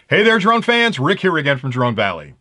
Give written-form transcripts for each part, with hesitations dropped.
Hey there, drone fans. Rick here again from Drone Valley.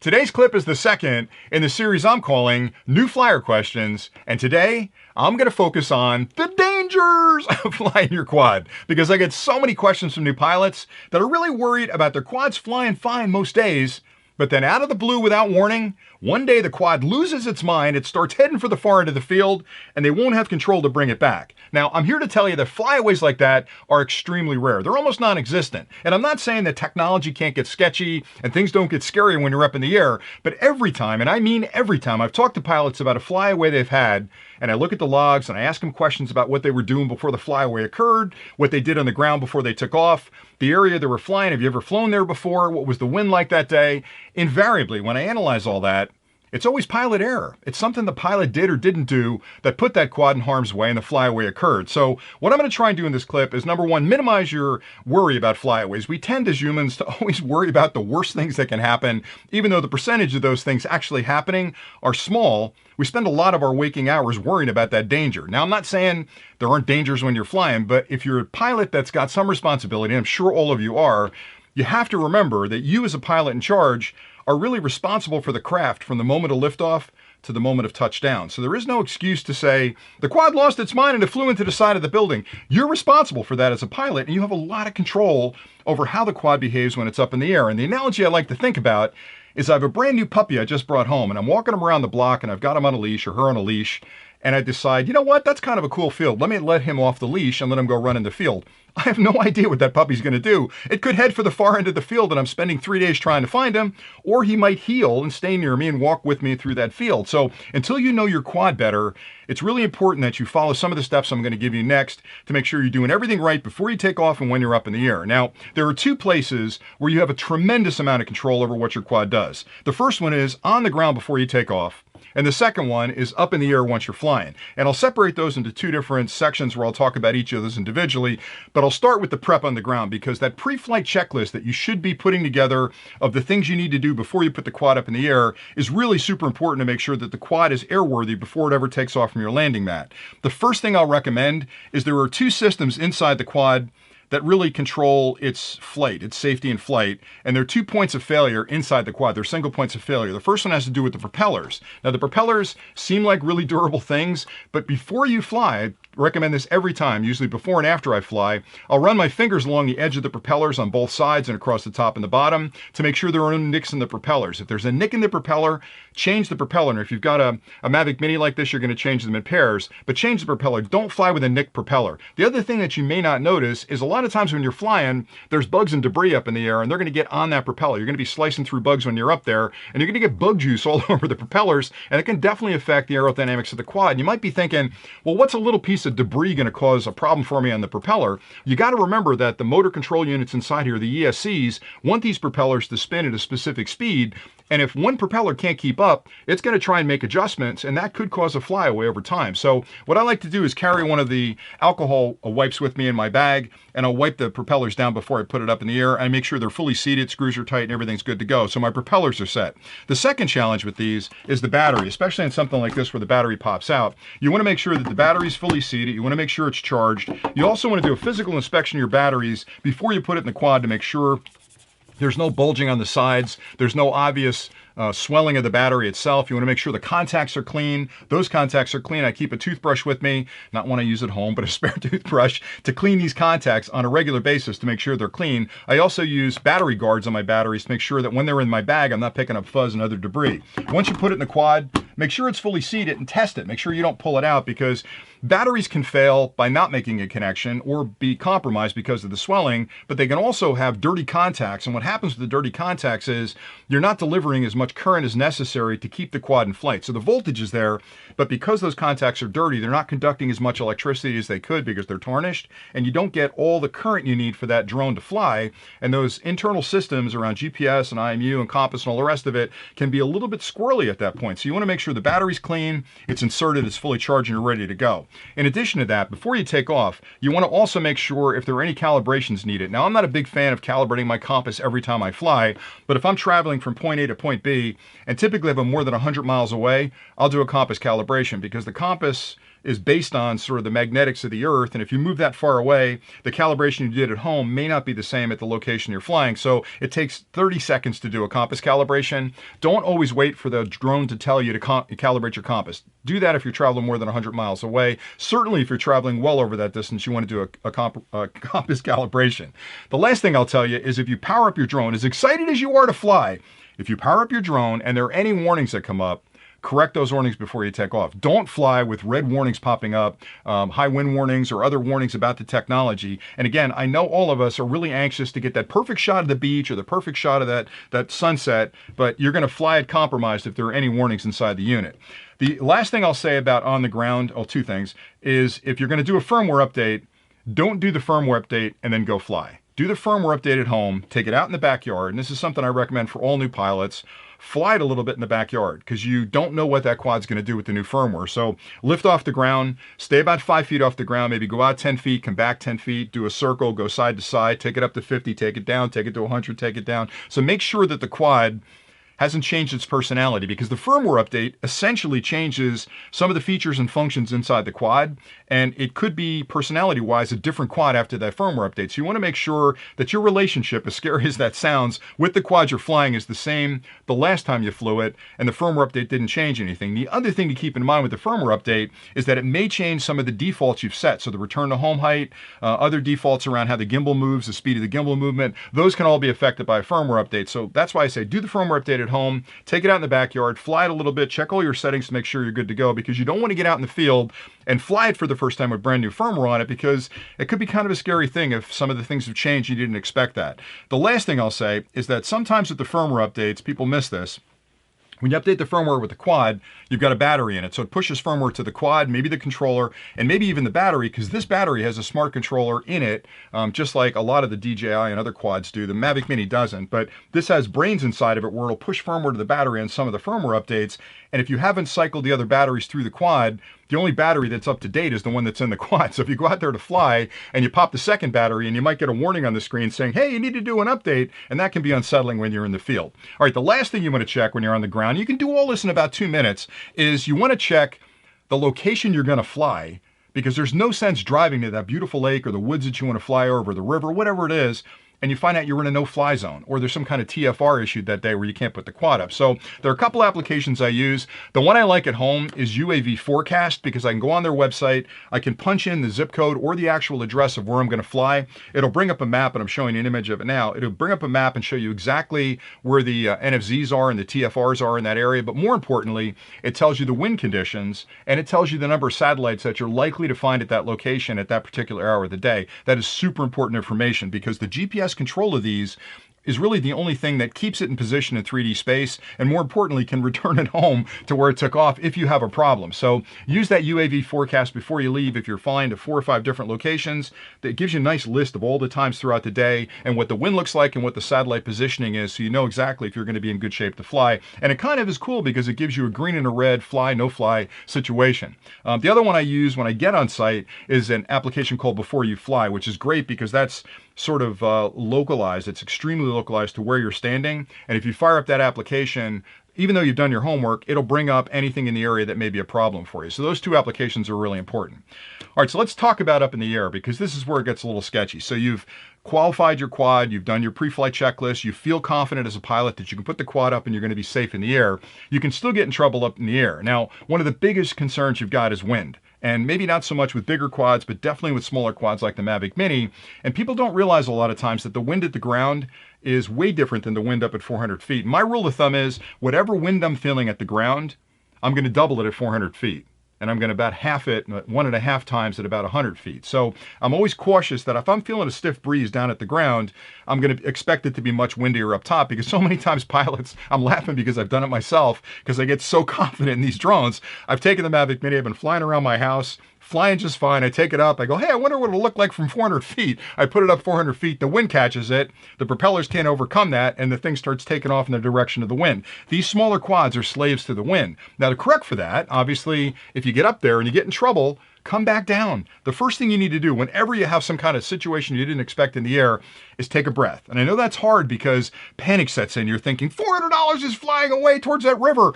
Today's clip is the second in the series I'm calling New Flyer Questions, and today I'm going to focus on the dangers of flying your quad, because I get so many questions from new pilots that are really worried about their quads flying fine most days, but then out of the blue without warning, one day the quad loses its mind, it starts heading for the far end of the field, and they won't have control to bring it back. Now, I'm here to tell you that flyaways like that are extremely rare. They're almost non-existent. And I'm not saying that technology can't get sketchy and things don't get scary when you're up in the air, but every time, and I mean every time, I've talked to pilots about a flyaway they've had, and I look at the logs and I ask them questions about what they were doing before the flyaway occurred, what they did on the ground before they took off, the area they were flying, have you ever flown there before, what was the wind like that day? Invariably, when I analyze all that, it's always pilot error. It's something the pilot did or didn't do that put that quad in harm's way and the flyaway occurred. So what I'm going to try and do in this clip is, number one, minimize your worry about flyaways. We tend as humans to always worry about the worst things that can happen, even though the percentage of those things actually happening are small. We spend a lot of our waking hours worrying about that danger. Now, I'm not saying there aren't dangers when you're flying, but if you're a pilot that's got some responsibility, and I'm sure all of you are, you have to remember that you as a pilot in charge are really responsible for the craft from the moment of liftoff to the moment of touchdown. So there is no excuse to say, the quad lost its mind and it flew into the side of the building. You're responsible for that as a pilot, and you have a lot of control over how the quad behaves when it's up in the air. And the analogy I like to think about is I have a brand new puppy I just brought home, and I'm walking him around the block, and I've got him on a leash, or her on a leash, and I decide, you know what, that's kind of a cool field. Let me let him off the leash and let him go run in the field. I have no idea what that puppy's going to do. It could head for the far end of the field and I'm spending 3 days trying to find him, or he might heel and stay near me and walk with me through that field. So until you know your quad better, it's really important that you follow some of the steps I'm going to give you next to make sure you're doing everything right before you take off and when you're up in the air. Now, there are two places where you have a tremendous amount of control over what your quad does. The first one is on the ground before you take off, and the second one is up in the air once you're flying. And I'll separate those into two different sections where I'll talk about each of those individually, but I'll start with the prep on the ground, because that pre-flight checklist that you should be putting together of the things you need to do before you put the quad up in the air is really super important to make sure that the quad is airworthy before it ever takes off from your landing mat. The first thing I'll recommend is there are two systems inside the quad that really control its flight, its safety in flight. And there are 2 points of failure inside the quad. They're single points of failure. The first one has to do with the propellers. Now, the propellers seem like really durable things, but before you fly, I recommend this every time, usually before and after I fly, I'll run my fingers along the edge of the propellers on both sides and across the top and the bottom to make sure there are no nicks in the propellers. If there's a nick in the propeller, change the propeller. And if you've got a Mavic Mini like this, you're going to change them in pairs, but change the propeller. Don't fly with a nicked propeller. The other thing that you may not notice is a lot of times when you're flying, there's bugs and debris up in the air, and they're going to get on that propeller. You're going to be slicing through bugs when you're up there, and you're going to get bug juice all over the propellers, and it can definitely affect the aerodynamics of the quad. You might be thinking, well, what's a little piece of debris going to cause a problem for me on the propeller? You got to remember that the motor control units inside here, the ESCs, want these propellers to spin at a specific speed, and if one propeller can't keep up, it's going to try and make adjustments, and that could cause a flyaway over time. So what I like to do is carry one of the alcohol wipes with me in my bag, and I'll wipe the propellers down before I put it up in the air. I make sure they're fully seated, screws are tight, and everything's good to go. So my propellers are set. The second challenge with these is the battery, especially in something like this where the battery pops out. You want to make sure that the battery's fully seated. You want to make sure it's charged. You also want to do a physical inspection of your batteries before you put it in the quad to make sure there's no bulging on the sides. There's no obvious swelling of the battery itself. You want to make sure the contacts are clean. Those contacts are clean. I keep a toothbrush with me, not one I use at home, but a spare toothbrush to clean these contacts on a regular basis to make sure they're clean. I also use battery guards on my batteries to make sure that when they're in my bag, I'm not picking up fuzz and other debris. Once you put it in the quad, make sure it's fully seated and test it. Make sure you don't pull it out, because batteries can fail by not making a connection or be compromised because of the swelling, but they can also have dirty contacts. And what happens with the dirty contacts is you're not delivering as much current as necessary to keep the quad in flight. So the voltage is there, but because those contacts are dirty, they're not conducting as much electricity as they could because they're tarnished, and you don't get all the current you need for that drone to fly. And those internal systems around GPS and IMU and compass and all the rest of it can be a little bit squirrely at that point. So you want to make sure the battery's clean, it's inserted, it's fully charged, and you're ready to go. In addition to that, before you take off, you want to also make sure if there are any calibrations needed. Now, I'm not a big fan of calibrating my compass every time I fly, but if I'm traveling from point A to point B, and typically if I'm more than 100 miles away, I'll do a compass calibration, because the compass is based on sort of the magnetics of the Earth. And if you move that far away, the calibration you did at home may not be the same at the location you're flying. So it takes 30 seconds to do a compass calibration. Don't always wait for the drone to tell you to calibrate your compass. Do that if you're traveling more than 100 miles away. Certainly if you're traveling well over that distance, you want to do a compass calibration. The last thing I'll tell you is if you power up your drone, as excited as you are to fly, if you power up your drone and there are any warnings that come up, correct those warnings before you take off. Don't fly with red warnings popping up, high wind warnings or other warnings about the technology. And again, I know all of us are really anxious to get that perfect shot of the beach or the perfect shot of that sunset, but you're going to fly it compromised if there are any warnings inside the unit. The last thing I'll say about on the ground, two things, is if you're going to do a firmware update, don't do the firmware update and then go fly. Do the firmware update at home, take it out in the backyard, and this is something I recommend for all new pilots. Fly it a little bit in the backyard because you don't know what that quad's going to do with the new firmware. So lift off the ground, stay about 5 feet off the ground, maybe go out 10 feet, come back 10 feet, do a circle, go side to side, take it up to 50, take it down, take it to 100, take it down. So make sure that the quad hasn't changed its personality, because the firmware update essentially changes some of the features and functions inside the quad, and it could be personality-wise a different quad after that firmware update. So you want to make sure that your relationship, as scary as that sounds, with the quad you're flying is the same the last time you flew it, and the firmware update didn't change anything. The other thing to keep in mind with the firmware update is that it may change some of the defaults you've set. So the return to home height, other defaults around how the gimbal moves, the speed of the gimbal movement, those can all be affected by a firmware update. So that's why I say do the firmware update at home, take it out in the backyard, fly it a little bit, check all your settings to make sure you're good to go, because you don't want to get out in the field and fly it for the first time with brand new firmware on it, because it could be kind of a scary thing if some of the things have changed, you didn't expect that. The last thing I'll say is that sometimes with the firmware updates, people miss this. When you update the firmware with the quad, you've got a battery in it. So it pushes firmware to the quad, maybe the controller, and maybe even the battery, because this battery has a smart controller in it, just like a lot of the DJI and other quads do. The Mavic Mini doesn't, but this has brains inside of it where it'll push firmware to the battery on some of the firmware updates. And if you haven't cycled the other batteries through the quad, the only battery that's up to date is the one that's in the quad. So if you go out there to fly and you pop the second battery, and you might get a warning on the screen saying, hey, you need to do an update, and that can be unsettling when you're in the field. All right, the last thing you want to check when you're on the ground, you can do all this in about 2 minutes, is you want to check the location you're going to fly, because there's no sense driving to that beautiful lake or the woods that you want to fly over, the river, whatever it is, and you find out you're in a no-fly zone, or there's some kind of TFR issue that day where you can't put the quad up. So there are a couple applications I use. The one I like at home is UAV Forecast, because I can go on their website, I can punch in the zip code or the actual address of where I'm going to fly. It'll bring up a map, and I'm showing you an image of it now. It'll bring up a map and show you exactly where the NFZs are and the TFRs are in that area. But more importantly, it tells you the wind conditions, and it tells you the number of satellites that you're likely to find at that location at that particular hour of the day. That is super important information, because the GPS control of these is really the only thing that keeps it in position in 3D space, and more importantly, can return it home to where it took off if you have a problem. So use that UAV Forecast before you leave if you're flying to 4 or 5 different locations. That gives you a nice list of all the times throughout the day and what the wind looks like and what the satellite positioning is, so you know exactly if you're going to be in good shape to fly. And it kind of is cool because it gives you a green and a red fly, no fly situation. The other one I use when I get on site is an application called Before You Fly, which is great because that's sort of localized. It's extremely localized to where you're standing. And if you fire up that application, even though you've done your homework, it'll bring up anything in the area that may be a problem for you. So those two applications are really important. All right, so let's talk about up in the air, because this is where it gets a little sketchy. So you've qualified your quad, you've done your pre-flight checklist, you feel confident as a pilot that you can put the quad up and you're going to be safe in the air. You can still get in trouble up in the air. Now, one of the biggest concerns you've got is wind. And maybe not so much with bigger quads, but definitely with smaller quads like the Mavic Mini. And people don't realize a lot of times that the wind at the ground is way different than the wind up at 400 feet. My rule of thumb is whatever wind I'm feeling at the ground, I'm going to double it at 400 feet. And I'm going to about half it 1.5 times at about 100 feet. So I'm always cautious that if I'm feeling a stiff breeze down at the ground, I'm going to expect it to be much windier up top, because so many times pilots, I'm laughing because I've done it myself, because I get so confident in these drones. I've taken the Mavic Mini, I've been flying around my house, flying just fine. I take it up. I go, hey, I wonder what it'll look like from 400 feet. I put it up 400 feet. The wind catches it. The propellers can't overcome that, and the thing starts taking off in the direction of the wind. These smaller quads are slaves to the wind. Now, to correct for that, obviously, if you get up there and you get in trouble, come back down. The first thing you need to do whenever you have some kind of situation you didn't expect in the air is take a breath. And I know that's hard because panic sets in. You're thinking, $400 is flying away towards that river.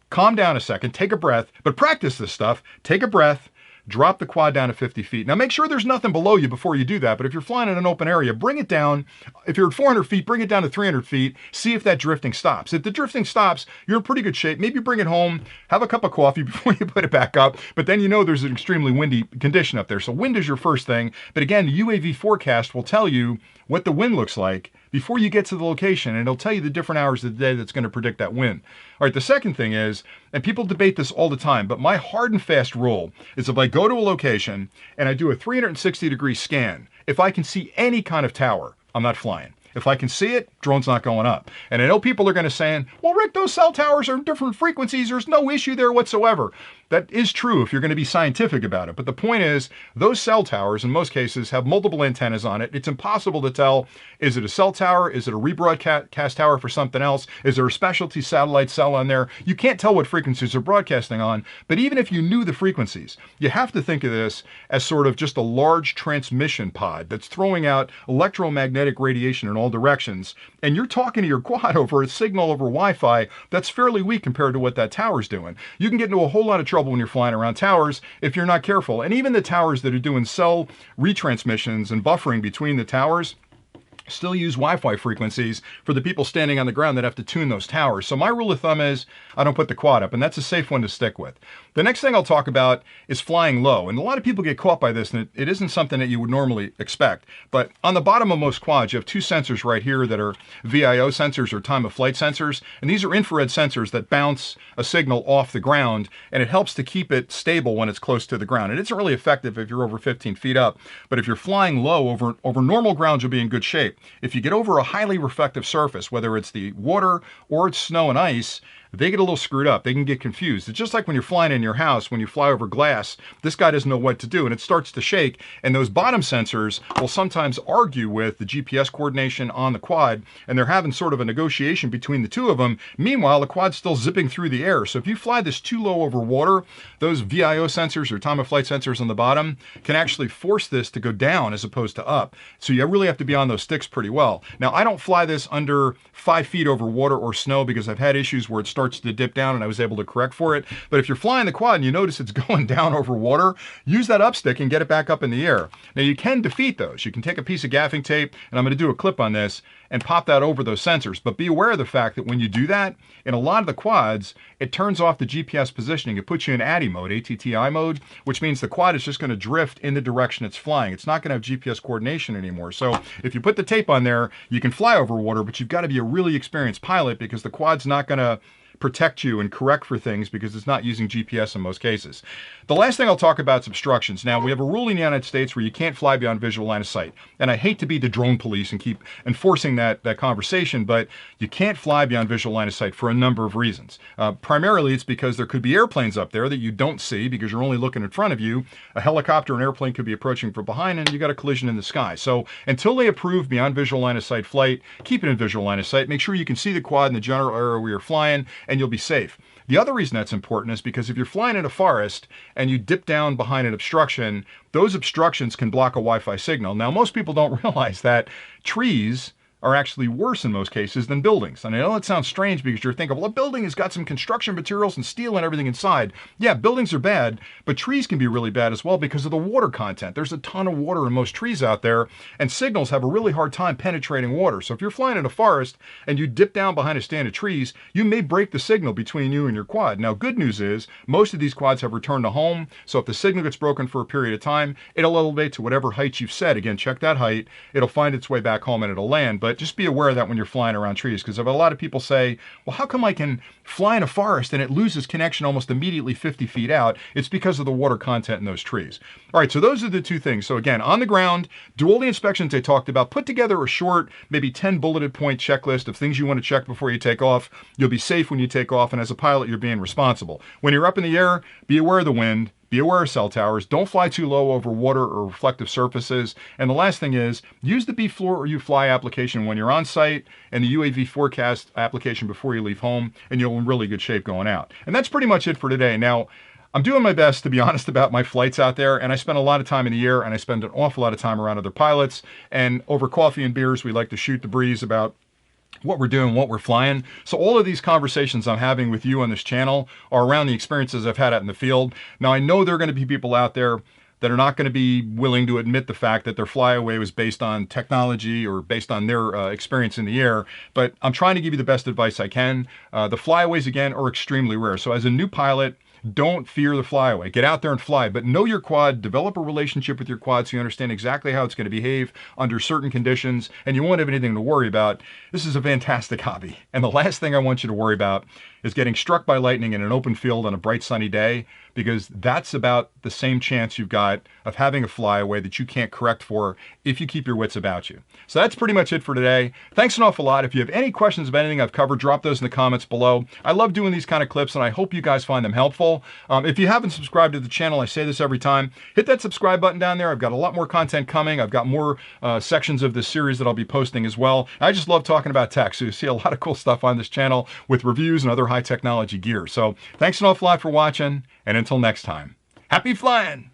Calm down a second, take a breath, but practice this stuff. Take a breath. drop the quad down to 50 feet. Now make sure there's nothing below you before you do that, but if you're flying in an open area, bring it down. If you're at 400 feet, bring it down to 300 feet, see if that drifting stops. If the drifting stops, you're in pretty good shape. Maybe bring it home, have a cup of coffee before you put it back up, but then you know there's an extremely windy condition up there. So wind is your first thing, but again, the UAV forecast will tell you what the wind looks like before you get to the location, and it'll tell you the different hours of the day that's going to predict that wind. All right, the second thing is, and people debate this all the time, but my hard and fast rule is if I go to a location and I do a 360-degree scan, if I can see any kind of tower, I'm not flying. If I can see it, drone's not going up. And I know people are going to say, well, Rick, those cell towers are different frequencies. There's no issue there whatsoever. That is true if you're going to be scientific about it. But the point is, those cell towers, in most cases, have multiple antennas on it. It's impossible to tell, is it a cell tower? Is it a rebroadcast tower for something else? Is there a specialty satellite cell on there? You can't tell what frequencies they're broadcasting on. But even if you knew the frequencies, you have to think of this as sort of just a large transmission pod that's throwing out electromagnetic radiation in all directions. And you're talking to your quad over a signal over Wi-Fi that's fairly weak compared to what that tower's doing. You can get into a whole lot of trouble when you're flying around towers if you're not careful. And even the towers that are doing cell retransmissions and buffering between the towers still use Wi-Fi frequencies for the people standing on the ground that have to tune those towers. So my rule of thumb is I don't put the quad up, and that's a safe one to stick with. The next thing I'll talk about is flying low. And a lot of people get caught by this, and it isn't something that you would normally expect. But on the bottom of most quads, you have two sensors right here that are VIO sensors or time of flight sensors. And these are infrared sensors that bounce a signal off the ground, and it helps to keep it stable when it's close to the ground. It isn't really effective if you're over 15 feet up, but if you're flying low over normal ground, you'll be in good shape. If you get over a highly reflective surface, whether it's the water or it's snow and ice, they get a little screwed up. They can get confused. It's just like when you're flying in your house, when you fly over glass, this guy doesn't know what to do and it starts to shake. And those bottom sensors will sometimes argue with the GPS coordination on the quad, and they're having sort of a negotiation between the two of them. Meanwhile, the quad's still zipping through the air. So if you fly this too low over water, those VIO sensors or time of flight sensors on the bottom can actually force this to go down as opposed to up. So you really have to be on those sticks pretty well. Now, I don't fly this under 5 feet over water or snow because I've had issues where it starts to dip down and I was able to correct for it. But if you're flying the quad and you notice it's going down over water, use that up stick and get it back up in the air. Now you can defeat those. You can take a piece of gaffing tape, and I'm going to do a clip on this, and pop that over those sensors. But be aware of the fact that when you do that, in a lot of the quads, it turns off the GPS positioning. It puts you in ATTI mode, ATTI mode, which means the quad is just going to drift in the direction it's flying. It's not going to have GPS coordination anymore. So if you put the tape on there, you can fly over water, but you've got to be a really experienced pilot because the quad's not going to protect you and correct for things because it's not using GPS in most cases. The last thing I'll talk about is obstructions. Now, we have a rule in the United States where you can't fly beyond visual line of sight. And I hate to be the drone police and keep enforcing that conversation, but you can't fly beyond visual line of sight for a number of reasons. Primarily, it's because there could be airplanes up there that you don't see because you're only looking in front of you. A helicopter or an airplane could be approaching from behind and you got a collision in the sky. So until they approve beyond visual line of sight flight, keep it in visual line of sight. Make sure you can see the quad in the general area where you're flying, and you'll be safe. The other reason that's important is because if you're flying in a forest and you dip down behind an obstruction, those obstructions can block a Wi-Fi signal. Now, most people don't realize that trees are actually worse in most cases than buildings. And I know it sounds strange because you're thinking, well, a building has got some construction materials and steel and everything inside. Yeah, buildings are bad, but trees can be really bad as well because of the water content. There's a ton of water in most trees out there, and signals have a really hard time penetrating water. So if you're flying in a forest and you dip down behind a stand of trees, you may break the signal between you and your quad. Now, good news is most of these quads have returned to home. So if the signal gets broken for a period of time, it'll elevate to whatever height you've set. Again, check that height. It'll find its way back home and it'll land. But just be aware of that when you're flying around trees, because if a lot of people say, well, how come I can fly in a forest and it loses connection almost immediately 50 feet out? It's because of the water content in those trees. All right, so those are the two things. So again, on the ground, do all the inspections they talked about, put together a short, maybe 10 bulleted point checklist of things you want to check before you take off. You'll be safe when you take off, and as a pilot, you're being responsible. When you're up in the air, be aware of the wind. Be aware of cell towers. Don't fly too low over water or reflective surfaces. And the last thing is, use the Befloor or You Fly application when you're on site and the UAV forecast application before you leave home, and you're in really good shape going out. And that's pretty much it for today. Now, I'm doing my best to be honest about my flights out there, and I spend a lot of time in the air, and I spend an awful lot of time around other pilots. And over coffee and beers, we like to shoot the breeze about what we're doing, what we're flying. So all of these conversations I'm having with you on this channel are around the experiences I've had out in the field. Now, I know there are going to be people out there that are not going to be willing to admit the fact that their flyaway was based on technology or based on their experience in the air, but I'm trying to give you the best advice I can. The flyaways, again, are extremely rare. So as a new pilot, don't fear the flyaway. Get out there and fly, but know your quad, develop a relationship with your quad so you understand exactly how it's going to behave under certain conditions, and you won't have anything to worry about. This is a fantastic hobby. And the last thing I want you to worry about is getting struck by lightning in an open field on a bright sunny day, because that's about the same chance you've got of having a flyaway that you can't correct for if you keep your wits about you. So that's pretty much it for today. Thanks an awful lot. If you have any questions about anything I've covered, drop those in the comments below. I love doing these kind of clips, and I hope you guys find them helpful. If you haven't subscribed to the channel, I say this every time, hit that subscribe button down there. I've got a lot more content coming. I've got more sections of this series that I'll be posting as well. I just love talking about tech, so you see a lot of cool stuff on this channel with reviews and other high technology gear. So thanks an awful lot for watching, and until next time, happy flying!